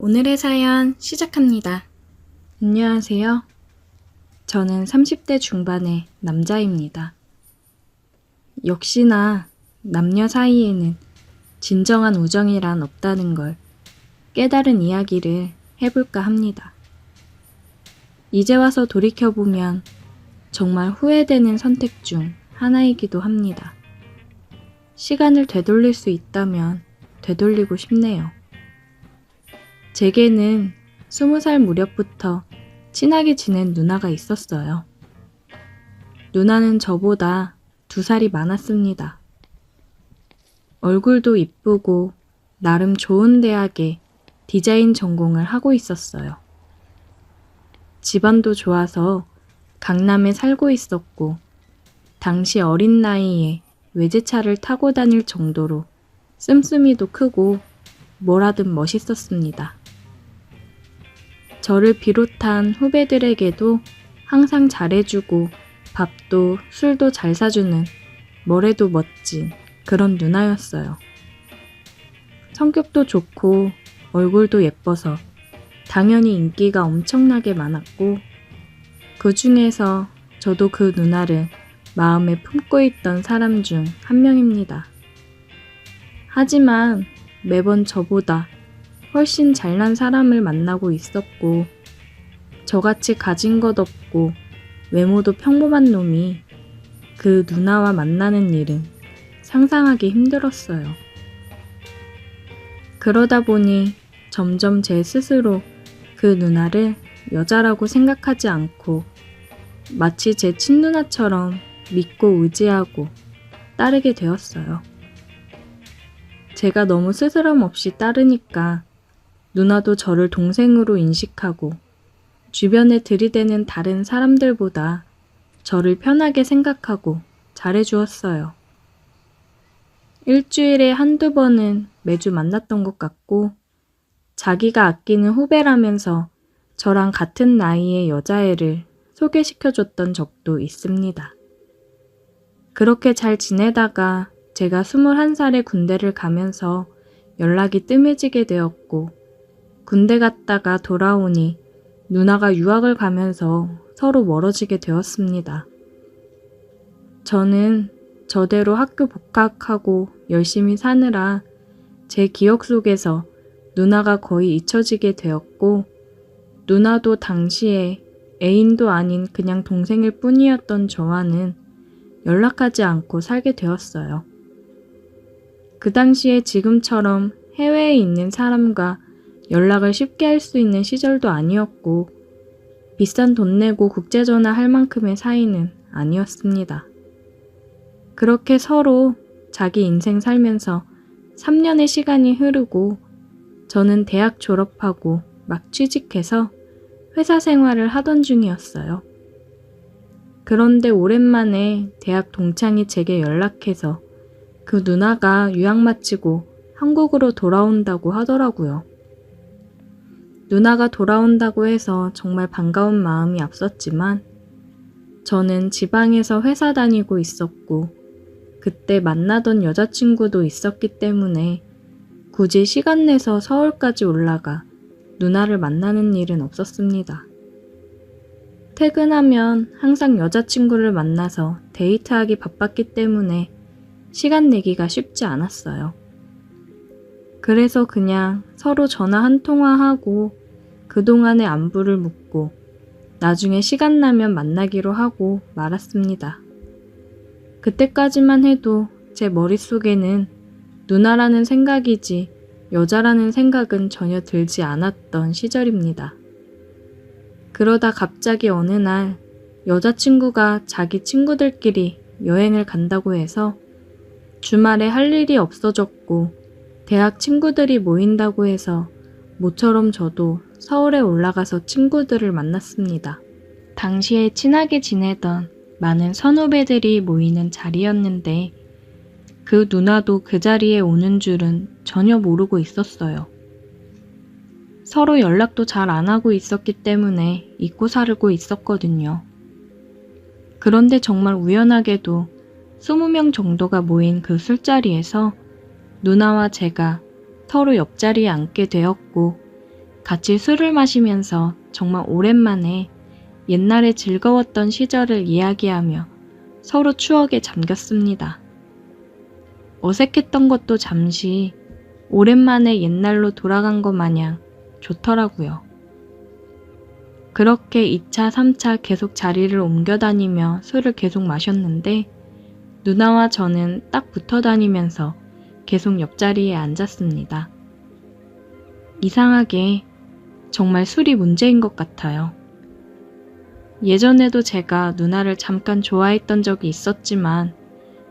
오늘의 사연 시작합니다. 안녕하세요. 저는 30대 중반의 남자입니다. 역시나 남녀 사이에는 진정한 우정이란 없다는 걸 깨달은 이야기를 해볼까 합니다. 이제 와서 돌이켜보면 정말 후회되는 선택 중 하나이기도 합니다. 시간을 되돌릴 수 있다면 되돌리고 싶네요. 제게는 20살 무렵부터 친하게 지낸 누나가 있었어요. 누나는 저보다 2살이 많았습니다. 얼굴도 이쁘고 나름 좋은 대학에 디자인 전공을 하고 있었어요. 집안도 좋아서 강남에 살고 있었고 당시 어린 나이에 외제차를 타고 다닐 정도로 씀씀이도 크고 뭐라든 멋있었습니다. 저를 비롯한 후배들에게도 항상 잘해주고 밥도 술도 잘 사주는 뭐래도 멋진 그런 누나였어요. 성격도 좋고 얼굴도 예뻐서 당연히 인기가 엄청나게 많았고 그 중에서 저도 그 누나를 마음에 품고 있던 사람 중 한 명입니다. 하지만 매번 저보다 훨씬 잘난 사람을 만나고 있었고 저같이 가진 것 없고 외모도 평범한 놈이 그 누나와 만나는 일은 상상하기 힘들었어요. 그러다 보니 점점 제 스스로 그 누나를 여자라고 생각하지 않고 마치 제 친누나처럼 믿고 의지하고 따르게 되었어요. 제가 너무 스스럼 없이 따르니까 누나도 저를 동생으로 인식하고 주변에 들이대는 다른 사람들보다 저를 편하게 생각하고 잘해주었어요. 일주일에 한두 번은 매주 만났던 것 같고 자기가 아끼는 후배라면서 저랑 같은 나이의 여자애를 소개시켜줬던 적도 있습니다. 그렇게 잘 지내다가 제가 21살에 군대를 가면서 연락이 뜸해지게 되었고 군대 갔다가 돌아오니 누나가 유학을 가면서 서로 멀어지게 되었습니다. 저는 저대로 학교 복학하고 열심히 사느라 제 기억 속에서 누나가 거의 잊혀지게 되었고 누나도 당시에 애인도 아닌 그냥 동생일 뿐이었던 저와는 연락하지 않고 살게 되었어요. 그 당시에 지금처럼 해외에 있는 사람과 연락을 쉽게 할 수 있는 시절도 아니었고 비싼 돈 내고 국제전화 할 만큼의 사이는 아니었습니다. 그렇게 서로 자기 인생 살면서 3년의 시간이 흐르고 저는 대학 졸업하고 막 취직해서 회사 생활을 하던 중이었어요. 그런데 오랜만에 대학 동창이 제게 연락해서 그 누나가 유학 마치고 한국으로 돌아온다고 하더라고요. 누나가 돌아온다고 해서 정말 반가운 마음이 앞섰지만 저는 지방에서 회사 다니고 있었고 그때 만나던 여자친구도 있었기 때문에 굳이 시간 내서 서울까지 올라가 누나를 만나는 일은 없었습니다. 퇴근하면 항상 여자친구를 만나서 데이트하기 바빴기 때문에 시간 내기가 쉽지 않았어요. 그래서 그냥 서로 전화 한 통화하고 그동안의 안부를 묻고 나중에 시간 나면 만나기로 하고 말았습니다. 그때까지만 해도 제 머릿속에는 누나라는 생각이지 여자라는 생각은 전혀 들지 않았던 시절입니다. 그러다 갑자기 어느 날 여자친구가 자기 친구들끼리 여행을 간다고 해서 주말에 할 일이 없어졌고 대학 친구들이 모인다고 해서 모처럼 저도 서울에 올라가서 친구들을 만났습니다. 당시에 친하게 지내던 많은 선후배들이 모이는 자리였는데 그 누나도 그 자리에 오는 줄은 전혀 모르고 있었어요. 서로 연락도 잘 안 하고 있었기 때문에 잊고 살고 있었거든요. 그런데 정말 우연하게도 20명 정도가 모인 그 술자리에서 누나와 제가 서로 옆자리에 앉게 되었고 같이 술을 마시면서 정말 오랜만에 옛날에 즐거웠던 시절을 이야기하며 서로 추억에 잠겼습니다. 어색했던 것도 잠시 오랜만에 옛날로 돌아간 것 마냥 좋더라고요. 그렇게 2차, 3차 계속 자리를 옮겨 다니며 술을 계속 마셨는데 누나와 저는 딱 붙어 다니면서 계속 옆자리에 앉았습니다. 이상하게 정말 술이 문제인 것 같아요. 예전에도 제가 누나를 잠깐 좋아했던 적이 있었지만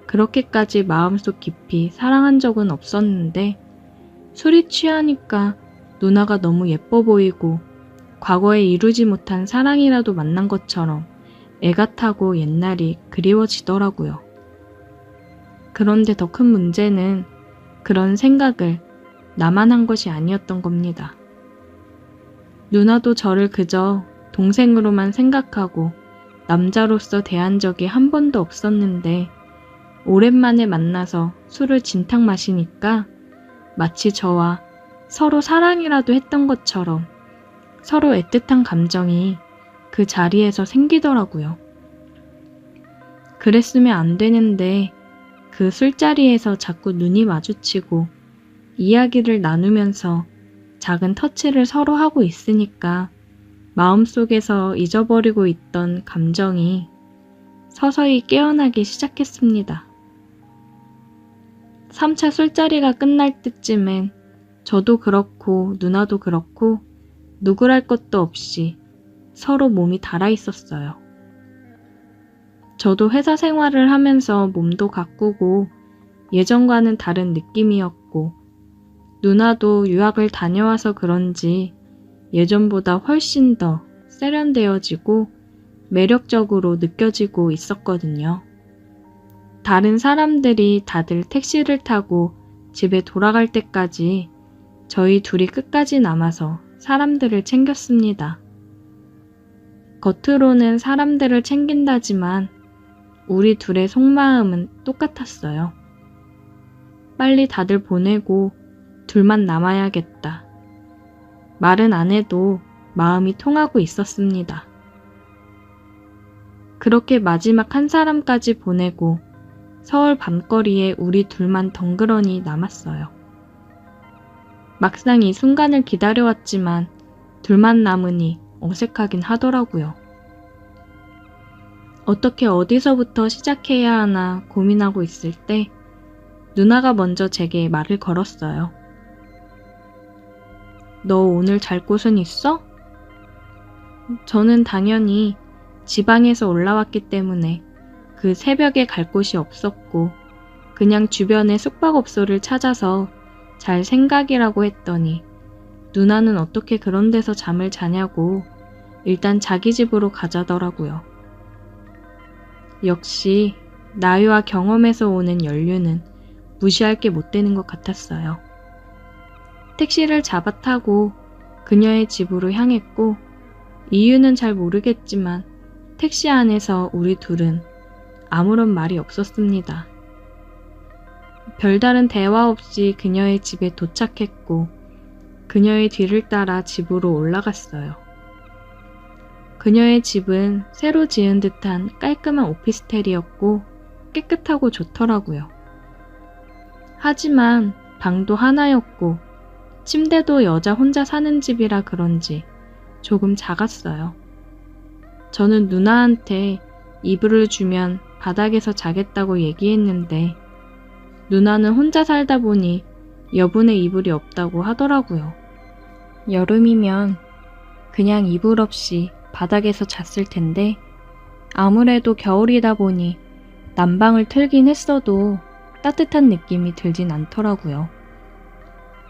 그렇게까지 마음속 깊이 사랑한 적은 없었는데 술이 취하니까 누나가 너무 예뻐 보이고 과거에 이루지 못한 사랑이라도 만난 것처럼 애가 타고 옛날이 그리워지더라고요. 그런데 더 큰 문제는 그런 생각을 나만 한 것이 아니었던 겁니다. 누나도 저를 그저 동생으로만 생각하고 남자로서 대한 적이 한 번도 없었는데 오랜만에 만나서 술을 진탕 마시니까 마치 저와 서로 사랑이라도 했던 것처럼 서로 애틋한 감정이 그 자리에서 생기더라고요. 그랬으면 안 되는데 그 술자리에서 자꾸 눈이 마주치고 이야기를 나누면서 작은 터치를 서로 하고 있으니까 마음속에서 잊어버리고 있던 감정이 서서히 깨어나기 시작했습니다. 3차 술자리가 끝날 때쯤엔 저도 그렇고 누나도 그렇고 누구랄 것도 없이 서로 몸이 달아 있었어요. 저도 회사 생활을 하면서 몸도 가꾸고 예전과는 다른 느낌이었고 누나도 유학을 다녀와서 그런지 예전보다 훨씬 더 세련되어지고 매력적으로 느껴지고 있었거든요. 다른 사람들이 다들 택시를 타고 집에 돌아갈 때까지 저희 둘이 끝까지 남아서 사람들을 챙겼습니다. 겉으로는 사람들을 챙긴다지만 우리 둘의 속마음은 똑같았어요. 빨리 다들 보내고 둘만 남아야겠다. 말은 안 해도 마음이 통하고 있었습니다. 그렇게 마지막 한 사람까지 보내고 서울 밤거리에 우리 둘만 덩그러니 남았어요. 막상 이 순간을 기다려왔지만 둘만 남으니 어색하긴 하더라고요. 어떻게 어디서부터 시작해야 하나 고민하고 있을 때 누나가 먼저 제게 말을 걸었어요. 너 오늘 잘 곳은 있어? 저는 당연히 지방에서 올라왔기 때문에 그 새벽에 갈 곳이 없었고 그냥 주변에 숙박업소를 찾아서 잘 생각이라고 했더니 누나는 어떻게 그런 데서 잠을 자냐고 일단 자기 집으로 가자더라고요. 역시 나이와 경험에서 오는 연륜은 무시할 게 못 되는 것 같았어요. 택시를 잡아 타고 그녀의 집으로 향했고 이유는 잘 모르겠지만 택시 안에서 우리 둘은 아무런 말이 없었습니다. 별다른 대화 없이 그녀의 집에 도착했고 그녀의 뒤를 따라 집으로 올라갔어요. 그녀의 집은 새로 지은 듯한 깔끔한 오피스텔이었고 깨끗하고 좋더라고요. 하지만 방도 하나였고 침대도 여자 혼자 사는 집이라 그런지 조금 작았어요. 저는 누나한테 이불을 주면 바닥에서 자겠다고 얘기했는데 누나는 혼자 살다 보니 여분의 이불이 없다고 하더라고요. 여름이면 그냥 이불 없이 바닥에서 잤을 텐데 아무래도 겨울이다 보니 난방을 틀긴 했어도 따뜻한 느낌이 들진 않더라고요.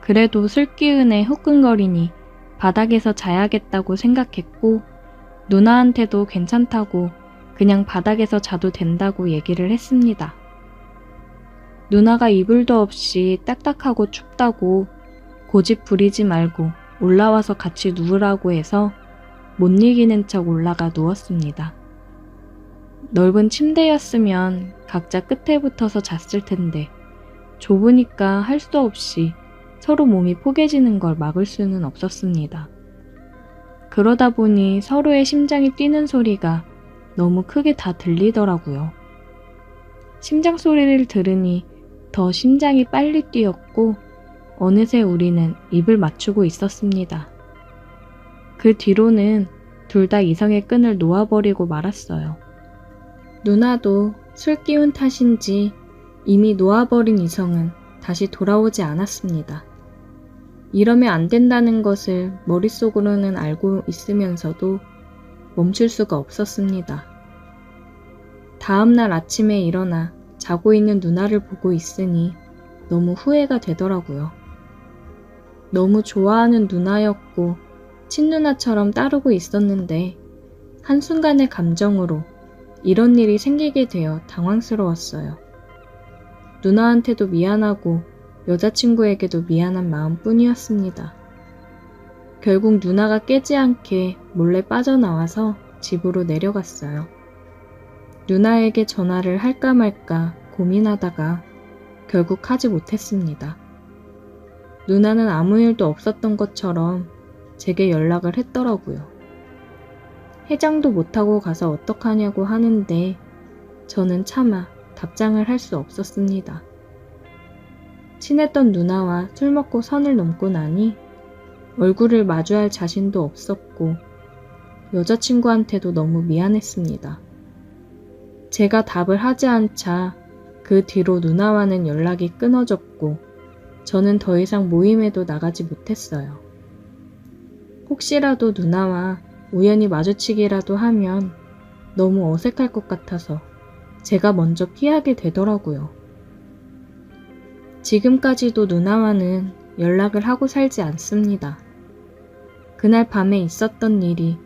그래도 술기운에 후끈거리니 바닥에서 자야겠다고 생각했고 누나한테도 괜찮다고 그냥 바닥에서 자도 된다고 얘기를 했습니다. 누나가 이불도 없이 딱딱하고 춥다고 고집 부리지 말고 올라와서 같이 누우라고 해서 못 이기는 척 올라가 누웠습니다. 넓은 침대였으면 각자 끝에 붙어서 잤을 텐데 좁으니까 할 수 없이 서로 몸이 포개지는 걸 막을 수는 없었습니다. 그러다 보니 서로의 심장이 뛰는 소리가 너무 크게 다 들리더라고요. 심장 소리를 들으니 더 심장이 빨리 뛰었고 어느새 우리는 입을 맞추고 있었습니다. 그 뒤로는 둘 다 이성의 끈을 놓아버리고 말았어요. 누나도 술 기운 탓인지 이미 놓아버린 이성은 다시 돌아오지 않았습니다. 이러면 안 된다는 것을 머릿속으로는 알고 있으면서도 멈출 수가 없었습니다. 다음날 아침에 일어나 자고 있는 누나를 보고 있으니 너무 후회가 되더라고요. 너무 좋아하는 누나였고 친누나처럼 따르고 있었는데 한순간의 감정으로 이런 일이 생기게 되어 당황스러웠어요. 누나한테도 미안하고 여자친구에게도 미안한 마음뿐이었습니다. 결국 누나가 깨지 않게 몰래 빠져나와서 집으로 내려갔어요. 누나에게 전화를 할까 말까 고민하다가 결국 하지 못했습니다. 누나는 아무 일도 없었던 것처럼 제게 연락을 했더라고요. 해장도 못하고 가서 어떡하냐고 하는데 저는 차마 답장을 할 수 없었습니다. 친했던 누나와 술 먹고 선을 넘고 나니 얼굴을 마주할 자신도 없었고 여자친구한테도 너무 미안했습니다. 제가 답을 하지 않자 그 뒤로 누나와는 연락이 끊어졌고 저는 더 이상 모임에도 나가지 못했어요. 혹시라도 누나와 우연히 마주치기라도 하면 너무 어색할 것 같아서 제가 먼저 피하게 되더라고요. 지금까지도 누나와는 연락을 하고 살지 않습니다. 그날 밤에 있었던 일이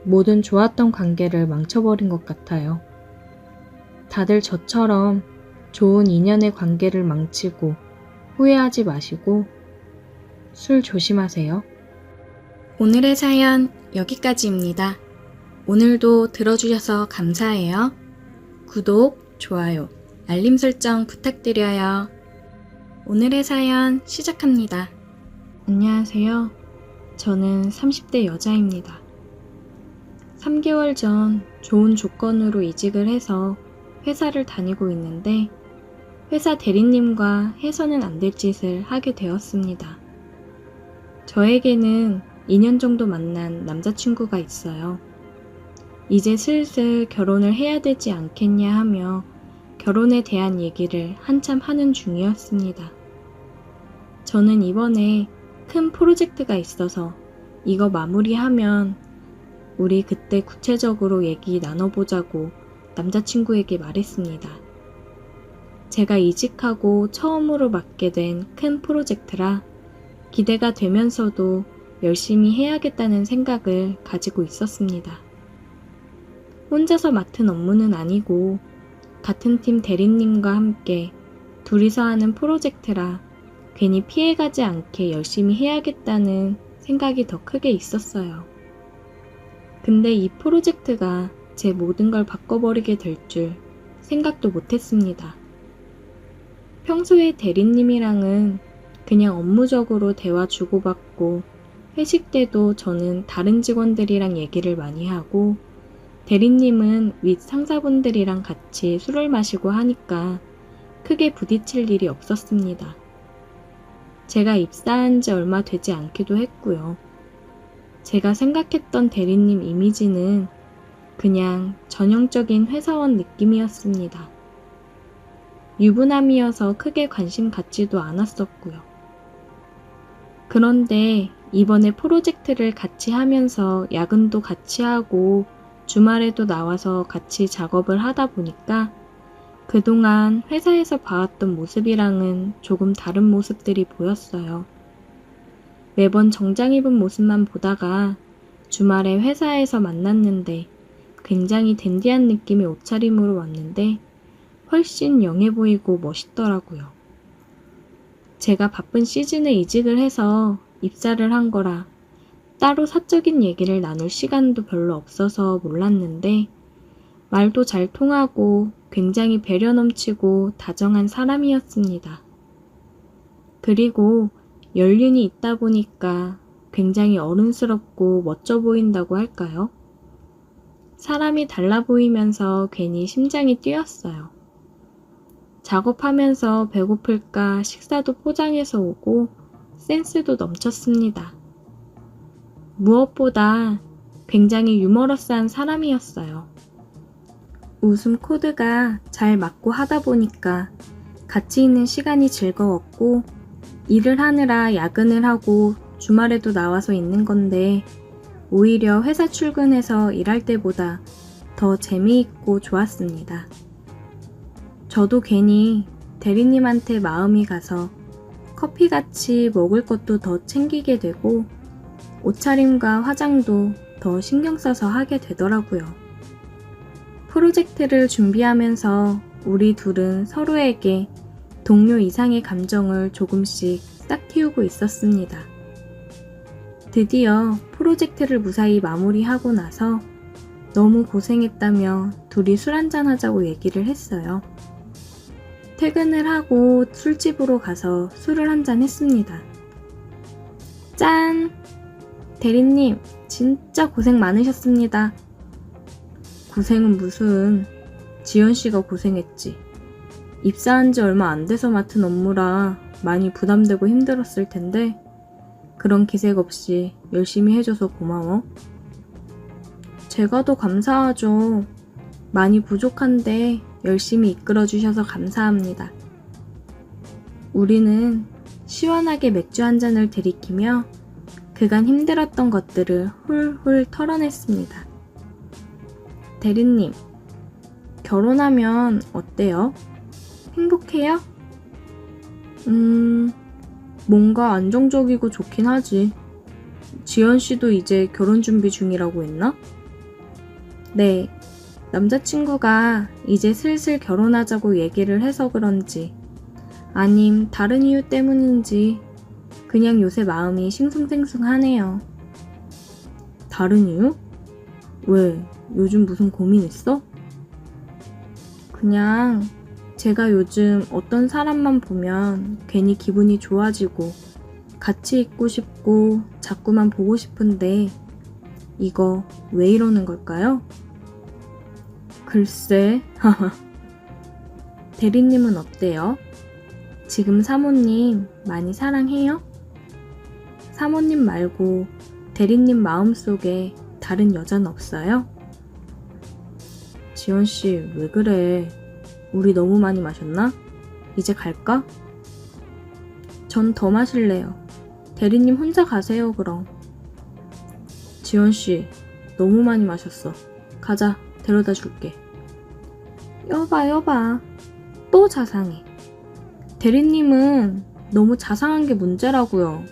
모든 좋았던 관계를 망쳐버린 것 같아요. 다들 저처럼 좋은 인연의 관계를 망치고 후회하지 마시고 술 조심하세요. 오늘의 사연 여기까지입니다. 오늘도 들어주셔서 감사해요. 구독, 좋아요, 알림 설정 부탁드려요. 오늘의 사연 시작합니다. 안녕하세요. 저는 30대 여자입니다. 3개월 전 좋은 조건으로 이직을 해서 회사를 다니고 있는데 회사 대리님과 해서는 안 될 짓을 하게 되었습니다. 저에게는 2년 정도 만난 남자친구가 있어요. 이제 슬슬 결혼을 해야 되지 않겠냐 하며 결혼에 대한 얘기를 한참 하는 중이었습니다. 저는 이번에 큰 프로젝트가 있어서 이거 마무리하면 우리 그때 구체적으로 얘기 나눠보자고 남자친구에게 말했습니다. 제가 이직하고 처음으로 맡게 된 큰 프로젝트라 기대가 되면서도 열심히 해야겠다는 생각을 가지고 있었습니다. 혼자서 맡은 업무는 아니고 같은 팀 대리님과 함께 둘이서 하는 프로젝트라 괜히 피해가지 않게 열심히 해야겠다는 생각이 더 크게 있었어요. 근데 이 프로젝트가 제 모든 걸 바꿔버리게 될 줄 생각도 못했습니다. 평소에 대리님이랑은 그냥 업무적으로 대화 주고받고 회식 때도 저는 다른 직원들이랑 얘기를 많이 하고 대리님은 윗 상사분들이랑 같이 술을 마시고 하니까 크게 부딪힐 일이 없었습니다. 제가 입사한 지 얼마 되지 않기도 했고요. 제가 생각했던 대리님 이미지는 그냥 전형적인 회사원 느낌이었습니다. 유부남이어서 크게 관심 갖지도 않았었고요. 그런데 이번에 프로젝트를 같이 하면서 야근도 같이 하고 주말에도 나와서 같이 작업을 하다 보니까 그동안 회사에서 봐왔던 모습이랑은 조금 다른 모습들이 보였어요. 매번 정장 입은 모습만 보다가 주말에 회사에서 만났는데 굉장히 댄디한 느낌의 옷차림으로 왔는데 훨씬 영해 보이고 멋있더라고요. 제가 바쁜 시즌에 이직을 해서 입사를 한 거라 따로 사적인 얘기를 나눌 시간도 별로 없어서 몰랐는데 말도 잘 통하고 굉장히 배려 넘치고 다정한 사람이었습니다. 그리고 연륜이 있다 보니까 굉장히 어른스럽고 멋져 보인다고 할까요? 사람이 달라 보이면서 괜히 심장이 뛰었어요. 작업하면서 배고플까 식사도 포장해서 오고 센스도 넘쳤습니다. 무엇보다 굉장히 유머러스한 사람이었어요. 웃음 코드가 잘 맞고 하다 보니까 같이 있는 시간이 즐거웠고 일을 하느라 야근을 하고 주말에도 나와서 있는 건데 오히려 회사 출근해서 일할 때보다 더 재미있고 좋았습니다. 저도 괜히 대리님한테 마음이 가서 커피같이 먹을 것도 더 챙기게 되고 옷차림과 화장도 더 신경 써서 하게 되더라고요. 프로젝트를 준비하면서 우리 둘은 서로에게 동료 이상의 감정을 조금씩 싹 틔우고 있었습니다. 드디어 프로젝트를 무사히 마무리하고 나서 너무 고생했다며 둘이 술 한잔 하자고 얘기를 했어요. 퇴근을 하고 술집으로 가서 술을 한잔 했습니다. 짠! 대리님, 진짜 고생 많으셨습니다. 고생은 무슨, 지연씨가 고생했지. 입사한 지 얼마 안 돼서 맡은 업무라 많이 부담되고 힘들었을 텐데 그런 기색 없이 열심히 해줘서 고마워. 제가 더 감사하죠. 많이 부족한데 열심히 이끌어주셔서 감사합니다. 우리는 시원하게 맥주 한 잔을 들이키며 그간 힘들었던 것들을 훌훌 털어냈습니다. 대리님, 결혼하면 어때요? 행복해요? 뭔가 안정적이고 좋긴 하지. 지연씨도 이제 결혼 준비 중이라고 했나? 네, 남자친구가 이제 슬슬 결혼하자고 얘기를 해서 그런지 아님 다른 이유 때문인지 그냥 요새 마음이 싱숭생숭하네요. 다른 이유? 왜? 요즘 무슨 고민 있어? 그냥 제가 요즘 어떤 사람만 보면 괜히 기분이 좋아지고 같이 있고 싶고 자꾸만 보고 싶은데 이거 왜 이러는 걸까요? 글쎄, 대리님은 어때요? 지금 사모님 많이 사랑해요? 사모님 말고 대리님 마음속에 다른 여자는 없어요? 지연씨, 왜 그래? 우리 너무 많이 마셨나? 이제 갈까? 전 더 마실래요. 대리님 혼자 가세요, 그럼. 지연씨, 너무 많이 마셨어. 가자, 데려다 줄게. 여봐. 또 자상해. 대리님은 너무 자상한 게 문제라고요.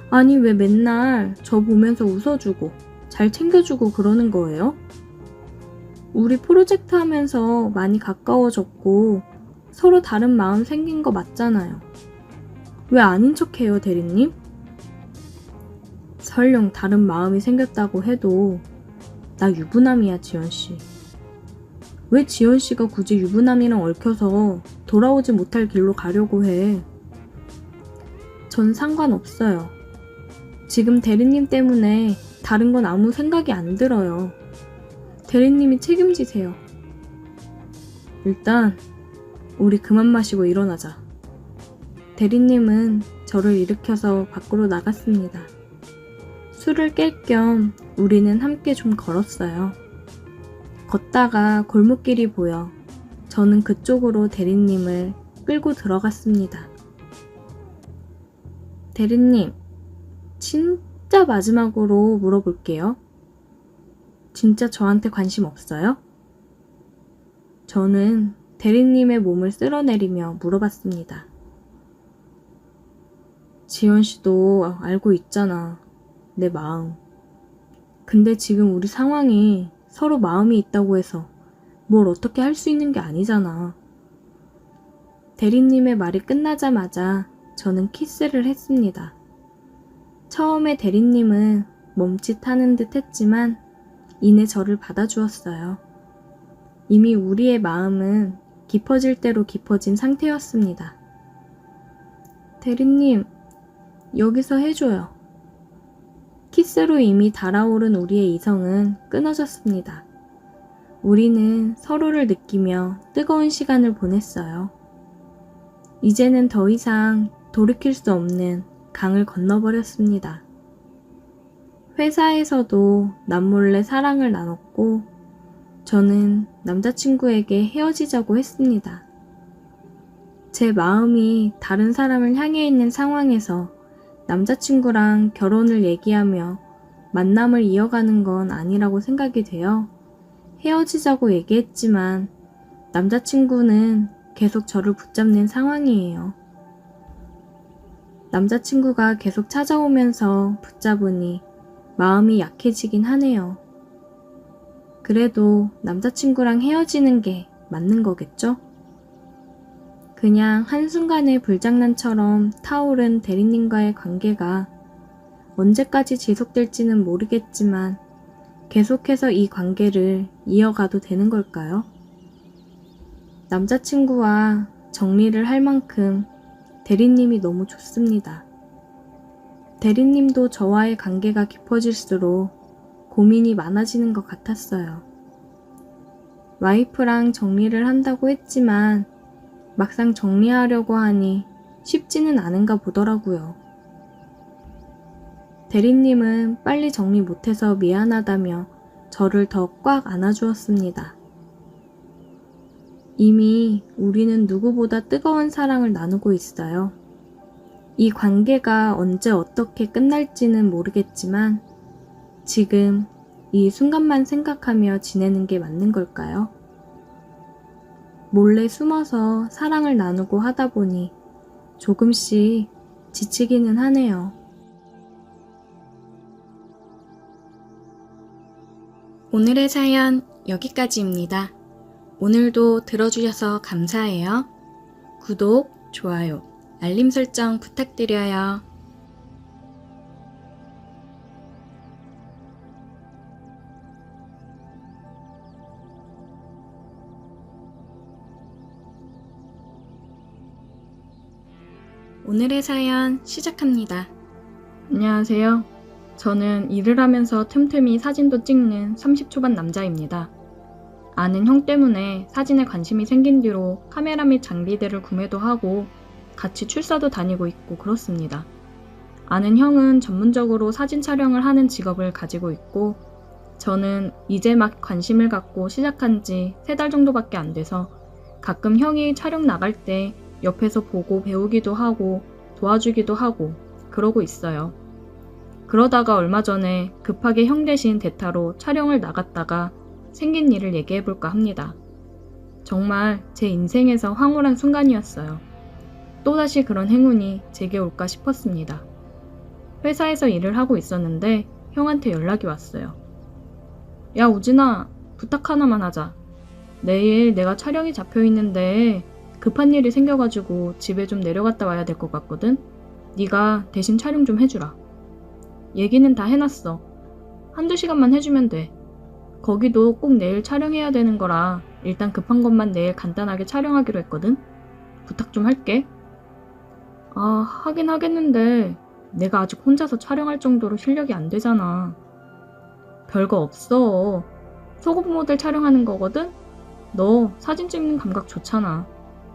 아니, 왜 맨날 저 보면서 웃어주고 잘 챙겨주고 그러는 거예요? 우리 프로젝트 하면서 많이 가까워졌고 서로 다른 마음 생긴 거 맞잖아요. 왜 아닌 척해요, 대리님? 설령 다른 마음이 생겼다고 해도 나 유부남이야, 지연씨. 왜 지연씨가 굳이 유부남이랑 얽혀서 돌아오지 못할 길로 가려고 해? 전 상관없어요. 지금 대리님 때문에 다른 건 아무 생각이 안 들어요. 대리님이 책임지세요. 일단 우리 그만 마시고 일어나자. 대리님은 저를 일으켜서 밖으로 나갔습니다. 술을 깰 겸 우리는 함께 좀 걸었어요. 걷다가 골목길이 보여 저는 그쪽으로 대리님을 끌고 들어갔습니다. 대리님, 진짜 마지막으로 물어볼게요. 진짜 저한테 관심 없어요? 저는 대리님의 몸을 쓸어내리며 물어봤습니다. 지연씨도 알고 있잖아, 내 마음. 근데 지금 우리 상황이 서로 마음이 있다고 해서 뭘 어떻게 할 수 있는 게 아니잖아. 대리님의 말이 끝나자마자 저는 키스를 했습니다. 처음에 대리님은 멈칫하는 듯 했지만 이내 저를 받아주었어요. 이미 우리의 마음은 깊어질 대로 깊어진 상태였습니다. 대리님, 여기서 해줘요. 키스로 이미 달아오른 우리의 이성은 끊어졌습니다. 우리는 서로를 느끼며 뜨거운 시간을 보냈어요. 이제는 더 이상 돌이킬 수 없는 강을 건너버렸습니다. 회사에서도 남몰래 사랑을 나눴고 저는 남자친구에게 헤어지자고 했습니다. 제 마음이 다른 사람을 향해 있는 상황에서 남자친구랑 결혼을 얘기하며 만남을 이어가는 건 아니라고 생각이 되어 헤어지자고 얘기했지만 남자친구는 계속 저를 붙잡는 상황이에요. 남자친구가 계속 찾아오면서 붙잡으니 마음이 약해지긴 하네요. 그래도 남자친구랑 헤어지는 게 맞는 거겠죠? 그냥 한순간의 불장난처럼 타오른 대리님과의 관계가 언제까지 지속될지는 모르겠지만 계속해서 이 관계를 이어가도 되는 걸까요? 남자친구와 정리를 할 만큼 대리님이 너무 좋습니다. 대리님도 저와의 관계가 깊어질수록 고민이 많아지는 것 같았어요. 와이프랑 정리를 한다고 했지만 막상 정리하려고 하니 쉽지는 않은가 보더라고요. 대리님은 빨리 정리 못해서 미안하다며 저를 더 꽉 안아주었습니다. 이미 우리는 누구보다 뜨거운 사랑을 나누고 있어요. 이 관계가 언제 어떻게 끝날지는 모르겠지만 지금 이 순간만 생각하며 지내는 게 맞는 걸까요? 몰래 숨어서 사랑을 나누고 하다 보니 조금씩 지치기는 하네요. 오늘의 사연 여기까지입니다. 오늘도 들어주셔서 감사해요. 구독, 좋아요, 알림 설정 부탁드려요. 오늘의 사연 시작합니다. 안녕하세요. 저는 일을 하면서 틈틈이 사진도 찍는 30초반 남자입니다. 아는 형 때문에 사진에 관심이 생긴 뒤로 카메라 및 장비들을 구매도 하고 같이 출사도 다니고 있고 그렇습니다. 아는 형은 전문적으로 사진 촬영을 하는 직업을 가지고 있고 저는 이제 막 관심을 갖고 시작한 지 3달 정도밖에 안 돼서 가끔 형이 촬영 나갈 때 옆에서 보고 배우기도 하고 도와주기도 하고 그러고 있어요. 그러다가 얼마 전에 급하게 형 대신 대타로 촬영을 나갔다가 생긴 일을 얘기해볼까 합니다. 정말 제 인생에서 황홀한 순간이었어요. 또다시 그런 행운이 제게 올까 싶었습니다. 회사에서 일을 하고 있었는데 형한테 연락이 왔어요. 야 우진아, 부탁 하나만 하자. 내일 내가 촬영이 잡혀있는데 급한 일이 생겨가지고 집에 좀 내려갔다 와야 될 것 같거든? 네가 대신 촬영 좀 해주라. 얘기는 다 해놨어. 1~2시간만 해주면 돼. 거기도 꼭 내일 촬영해야 되는 거라 일단 급한 것만 내일 간단하게 촬영하기로 했거든? 부탁 좀 할게. 아, 하긴 하겠는데 내가 아직 혼자서 촬영할 정도로 실력이 안 되잖아. 별거 없어. 소금 모델 촬영하는 거거든? 너 사진 찍는 감각 좋잖아.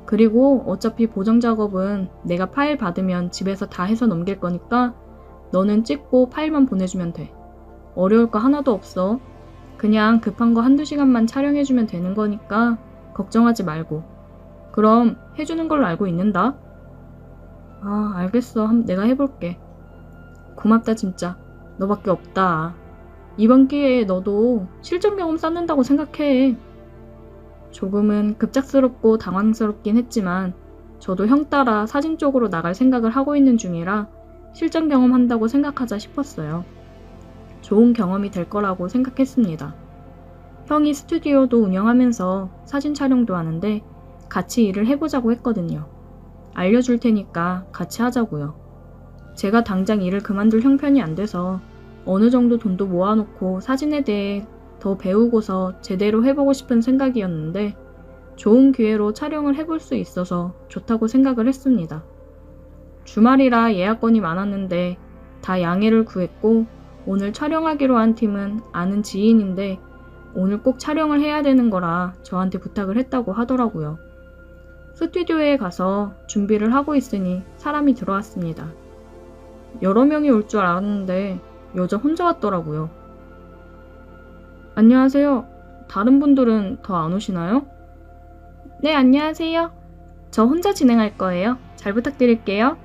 그리고 어차피 보정 작업은 내가 파일 받으면 집에서 다 해서 넘길 거니까 너는 찍고 파일만 보내주면 돼. 어려울 거 하나도 없어. 그냥 급한 거 1~2시간만 촬영해주면 되는 거니까 걱정하지 말고. 그럼 해주는 걸로 알고 있는다. 아, 알겠어. 내가 해볼게. 고맙다 진짜. 너밖에 없다. 이번 기회에 너도 실전 경험 쌓는다고 생각해. 조금은 급작스럽고 당황스럽긴 했지만 저도 형 따라 사진 쪽으로 나갈 생각을 하고 있는 중이라 실전 경험한다고 생각하자 싶었어요. 좋은 경험이 될 거라고 생각했습니다. 형이 스튜디오도 운영하면서 사진 촬영도 하는데 같이 일을 해보자고 했거든요. 알려줄 테니까 같이 하자고요. 제가 당장 일을 그만둘 형편이 안 돼서 어느 정도 돈도 모아놓고 사진에 대해 더 배우고서 제대로 해보고 싶은 생각이었는데 좋은 기회로 촬영을 해볼 수 있어서 좋다고 생각을 했습니다. 주말이라 예약건이 많았는데 다 양해를 구했고 오늘 촬영하기로 한 팀은 아는 지인인데 오늘 꼭 촬영을 해야 되는 거라 저한테 부탁을 했다고 하더라고요. 스튜디오에 가서 준비를 하고 있으니 사람이 들어왔습니다. 여러 명이 올 줄 알았는데 여자 혼자 왔더라고요. 안녕하세요. 다른 분들은 더 안 오시나요? 네, 안녕하세요. 저 혼자 진행할 거예요. 잘 부탁드릴게요.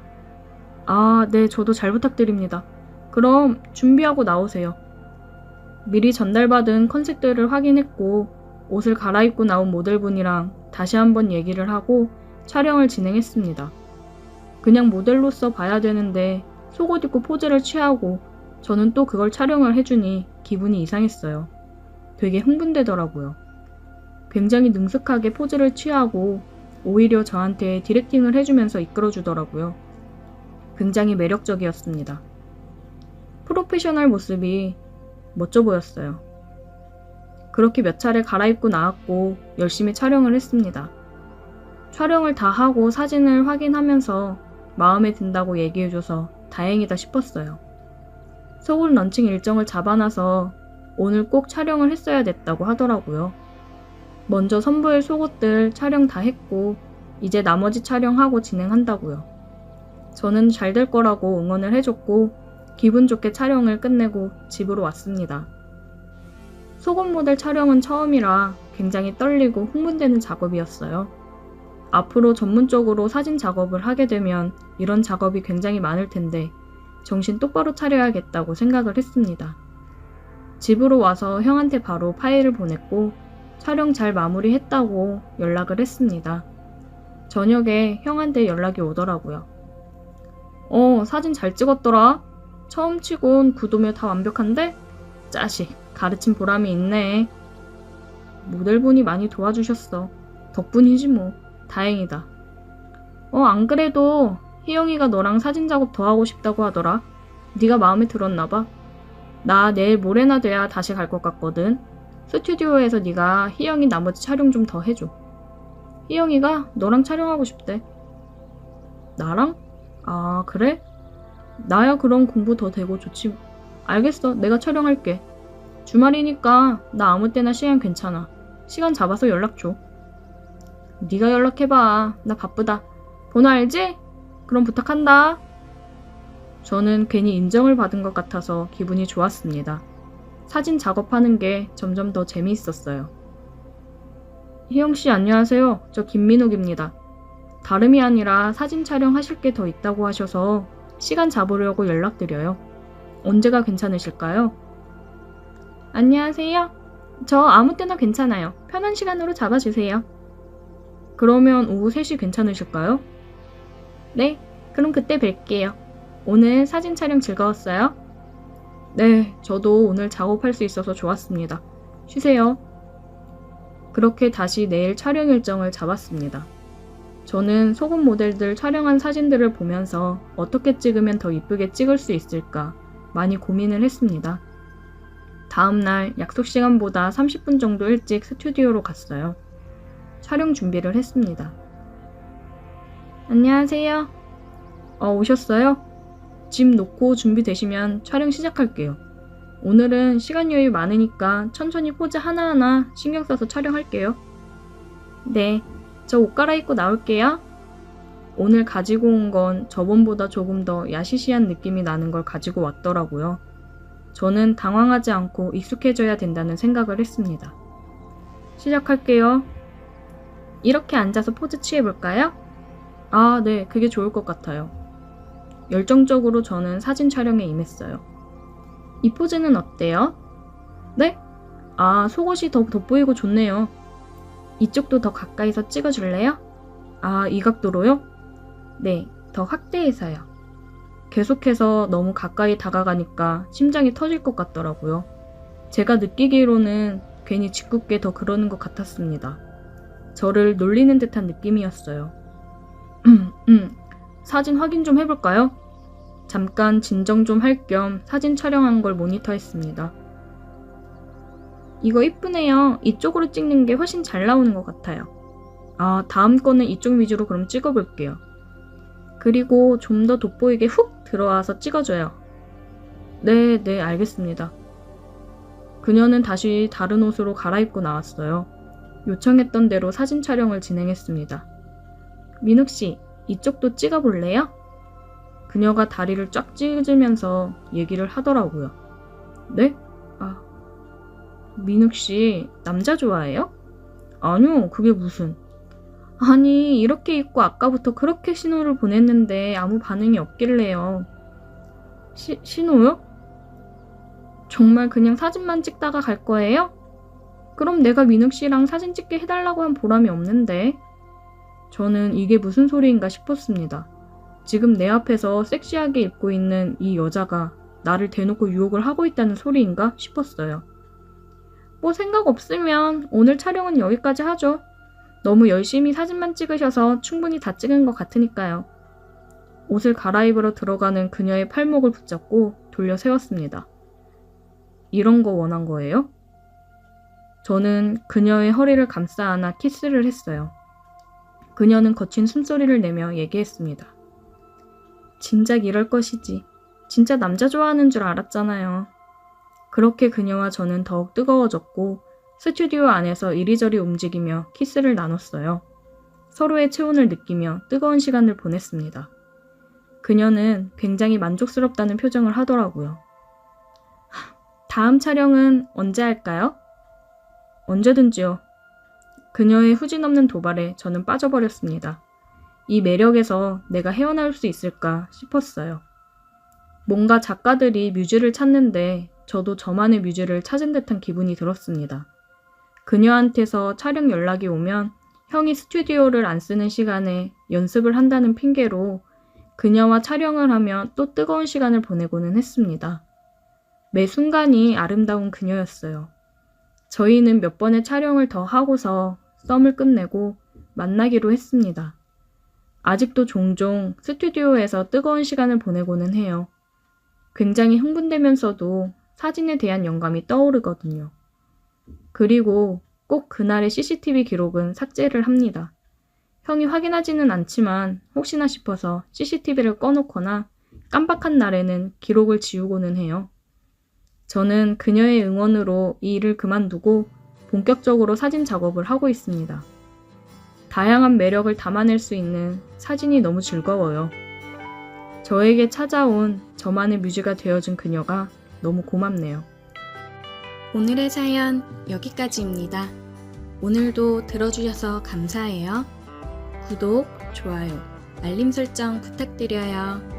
아, 네, 저도 잘 부탁드립니다. 그럼 준비하고 나오세요. 미리 전달받은 컨셉들을 확인했고 옷을 갈아입고 나온 모델분이랑 다시 한번 얘기를 하고 촬영을 진행했습니다. 그냥 모델로서 봐야 되는데 속옷 입고 포즈를 취하고 저는 또 그걸 촬영을 해주니 기분이 이상했어요. 되게 흥분되더라고요. 굉장히 능숙하게 포즈를 취하고 오히려 저한테 디렉팅을 해주면서 이끌어주더라고요. 굉장히 매력적이었습니다. 프로페셔널 모습이 멋져 보였어요. 그렇게 몇 차례 갈아입고 나왔고 열심히 촬영을 했습니다. 촬영을 다 하고 사진을 확인하면서 마음에 든다고 얘기해줘서 다행이다 싶었어요. 속옷 런칭 일정을 잡아놔서 오늘 꼭 촬영을 했어야 됐다고 하더라고요. 먼저 선보일 속옷들 촬영 다 했고 이제 나머지 촬영하고 진행한다고요. 저는 잘 될 거라고 응원을 해줬고 기분 좋게 촬영을 끝내고 집으로 왔습니다. 속옷 모델 촬영은 처음이라 굉장히 떨리고 흥분되는 작업이었어요. 앞으로 전문적으로 사진 작업을 하게 되면 이런 작업이 굉장히 많을 텐데 정신 똑바로 차려야겠다고 생각을 했습니다. 집으로 와서 형한테 바로 파일을 보냈고 촬영 잘 마무리했다고 연락을 했습니다. 저녁에 형한테 연락이 오더라고요. 사진 잘 찍었더라. 처음 치곤 구도며 다 완벽한데? 짜식, 가르친 보람이 있네. 모델분이 많이 도와주셨어. 덕분이지 뭐. 다행이다. 안 그래도 희영이가 너랑 사진 작업 더 하고 싶다고 하더라. 네가 마음에 들었나 봐. 나 내일 모레나 돼야 다시 갈 것 같거든. 스튜디오에서 네가 희영이 나머지 촬영 좀 더 해줘. 희영이가 너랑 촬영하고 싶대. 나랑? 아, 그래? 나야 그럼 공부 더 되고 좋지. 알겠어. 내가 촬영할게. 주말이니까 나 아무 때나 시간 괜찮아. 시간 잡아서 연락 줘. 네가 연락해봐. 나 바쁘다. 번호 알지? 그럼 부탁한다. 저는 괜히 인정을 받은 것 같아서 기분이 좋았습니다. 사진 작업하는 게 점점 더 재미있었어요. 희영씨 안녕하세요. 저 김민욱입니다. 다름이 아니라 사진 촬영하실 게 더 있다고 하셔서 시간 잡으려고 연락드려요. 언제가 괜찮으실까요? 안녕하세요. 저 아무 때나 괜찮아요. 편한 시간으로 잡아주세요. 그러면 오후 3시 괜찮으실까요? 네, 그럼 그때 뵐게요. 오늘 사진 촬영 즐거웠어요? 네, 저도 오늘 작업할 수 있어서 좋았습니다. 쉬세요. 그렇게 다시 내일 촬영 일정을 잡았습니다. 저는 속옷 모델들 촬영한 사진들을 보면서 어떻게 찍으면 더 이쁘게 찍을 수 있을까 많이 고민을 했습니다. 다음날 약속 시간보다 30분 정도 일찍 스튜디오로 갔어요. 촬영 준비를 했습니다. 안녕하세요. 오셨어요? 짐 놓고 준비되시면 촬영 시작할게요. 오늘은 시간 여유 많으니까 천천히 포즈 하나하나 신경 써서 촬영할게요. 네, 저 옷 갈아입고 나올게요. 오늘 가지고 온 건 저번보다 조금 더 야시시한 느낌이 나는 걸 가지고 왔더라고요. 저는 당황하지 않고 익숙해져야 된다는 생각을 했습니다. 시작할게요. 이렇게 앉아서 포즈 취해볼까요? 아, 네, 그게 좋을 것 같아요. 열정적으로 저는 사진 촬영에 임했어요. 이 포즈는 어때요? 네? 아, 속옷이 더 돋보이고 좋네요. 이쪽도 더 가까이서 찍어줄래요? 아, 이 각도로요? 네, 더 확대해서요. 계속해서 너무 가까이 다가가니까 심장이 터질 것 같더라고요. 제가 느끼기로는 괜히 짓궂게 더 그러는 것 같았습니다. 저를 놀리는 듯한 느낌이었어요. 사진 확인 좀 해볼까요? 잠깐 진정 좀 할 겸 사진 촬영한 걸 모니터했습니다. 이거 이쁘네요. 이쪽으로 찍는 게 훨씬 잘 나오는 것 같아요. 아, 다음 거는 이쪽 위주로 그럼 찍어볼게요. 그리고 좀 더 돋보이게 훅 들어와서 찍어줘요. 네, 알겠습니다. 그녀는 다시 다른 옷으로 갈아입고 나왔어요. 요청했던 대로 사진 촬영을 진행했습니다. 민욱 씨, 이쪽도 찍어볼래요? 그녀가 다리를 쫙 찢으면서 얘기를 하더라고요. 네? 민욱 씨, 남자 좋아해요? 아니요, 그게 무슨. 아니, 이렇게 입고 아까부터 그렇게 신호를 보냈는데 아무 반응이 없길래요. 신호요? 정말 그냥 사진만 찍다가 갈 거예요? 그럼 내가 민욱 씨랑 사진 찍게 해달라고 한 보람이 없는데. 저는 이게 무슨 소리인가 싶었습니다. 지금 내 앞에서 섹시하게 입고 있는 이 여자가 나를 대놓고 유혹을 하고 있다는 소리인가 싶었어요. 뭐 생각 없으면 오늘 촬영은 여기까지 하죠. 너무 열심히 사진만 찍으셔서 충분히 다 찍은 것 같으니까요. 옷을 갈아입으러 들어가는 그녀의 팔목을 붙잡고 돌려 세웠습니다. 이런 거 원한 거예요? 저는 그녀의 허리를 감싸 안아 키스를 했어요. 그녀는 거친 숨소리를 내며 얘기했습니다. 진작 이럴 것이지. 진짜 남자 좋아하는 줄 알았잖아요. 그렇게 그녀와 저는 더욱 뜨거워졌고 스튜디오 안에서 이리저리 움직이며 키스를 나눴어요. 서로의 체온을 느끼며 뜨거운 시간을 보냈습니다. 그녀는 굉장히 만족스럽다는 표정을 하더라고요. 다음 촬영은 언제 할까요? 언제든지요. 그녀의 후진 없는 도발에 저는 빠져버렸습니다. 이 매력에서 내가 헤어나올 수 있을까 싶었어요. 뭔가 작가들이 뮤즈를 찾는데 저도 저만의 뮤즈를 찾은 듯한 기분이 들었습니다. 그녀한테서 촬영 연락이 오면 형이 스튜디오를 안 쓰는 시간에 연습을 한다는 핑계로 그녀와 촬영을 하며 또 뜨거운 시간을 보내고는 했습니다. 매 순간이 아름다운 그녀였어요. 저희는 몇 번의 촬영을 더 하고서 썸을 끝내고 만나기로 했습니다. 아직도 종종 스튜디오에서 뜨거운 시간을 보내고는 해요. 굉장히 흥분되면서도 사진에 대한 영감이 떠오르거든요. 그리고 꼭 그날의 CCTV 기록은 삭제를 합니다. 형이 확인하지는 않지만 혹시나 싶어서 CCTV를 꺼놓거나 깜빡한 날에는 기록을 지우고는 해요. 저는 그녀의 응원으로 이 일을 그만두고 본격적으로 사진 작업을 하고 있습니다. 다양한 매력을 담아낼 수 있는 사진이 너무 즐거워요. 저에게 찾아온 저만의 뮤즈가 되어준 그녀가 너무 고맙네요. 오늘의 사연 여기까지입니다. 오늘도 들어주셔서 감사해요. 구독, 좋아요, 알림 설정 부탁드려요.